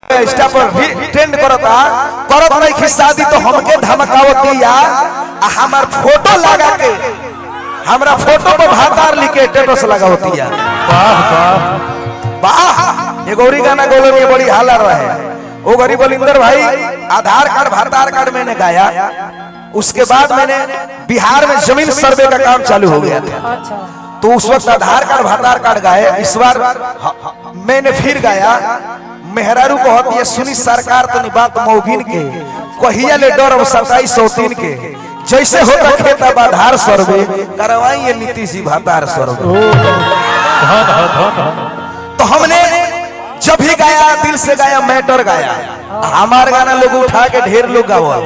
Insta पर भी trend करता करत नहीं कि शादी तो हमके धमकावतिया हमार फोटो लगा के हमरा फोटो पर भातार लिखे स्टेटस लगावतिया। वाह वाह वाह ये गौरी गाना गोलो में बड़ी हाला रहे। वो गरीब बलिंदर भाई आधार कार्ड भातार कार्ड मैंने गाया, उसके बाद मैंने बिहार में जमीन सर्वे का काम चालू हो गया था। तो उस वक्त आधार कार्ड भातार कार्ड गाए। इस बार मैंने फिर गाया मेहरारू को होती है सुनी सरकार तो बात मौगिन के कहिया ले डर 2703 के जैसे होता खेता आधार सर्वे करवाइए नीतीश जी भातार सर्वे। तो हमने जब भी गाया दिल से गाया मैटर गाया। हमारे गाना लोग उठा के ढेर लोग गावल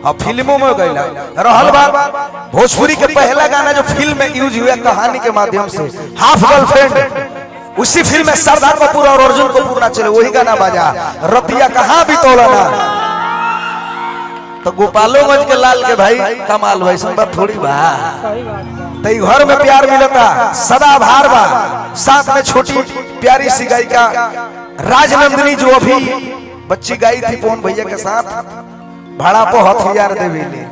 हाँ फिल्मों में गईला रहल बात। भोजपुरी के पहला गाना जो फिल्म में यूज हुआ कहानी के माध्यम से हाफ गर्लफ्रेंड, उसी फिल्म में सरदार कपूर और अर्जुन कपूर ना चले वही गाना बाजा रतिया कहाँ भी तोड़ना। तो गोपालोगंज के लाल के भाई कमाल भाई संबत थोड़ी बा तई घर में प्यार मिलता सदा भार बा। साथ में छोटी प्यारी सी गायिका राजनंदिनी जो अभी बच्ची गाई थी पवन भैया के साथ भाड़ा को हथियार देवी ने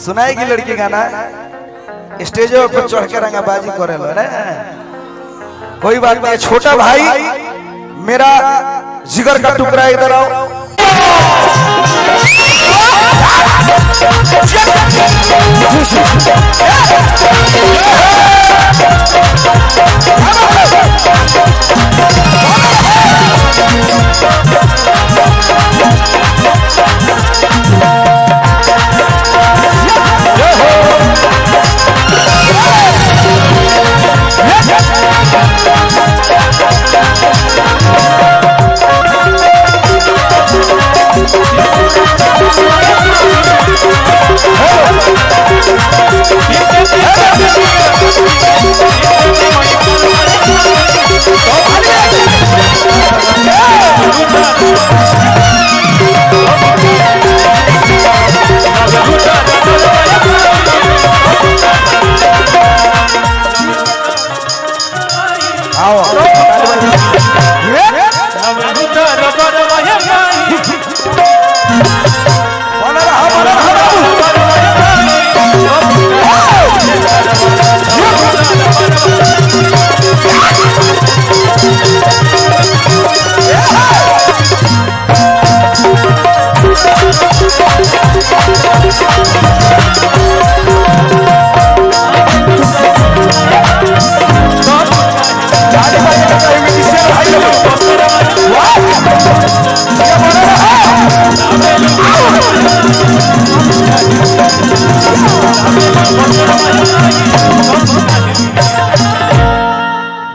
सुनाएगी लड़की गाना स्टेज पर चढ़ के रंगाबाजी करे लो ना कोई बात नहीं। छोटा भाई मेरा जिगर का टुकड़ा इधर आओ।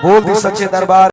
बोल दी सच्चे दरबार।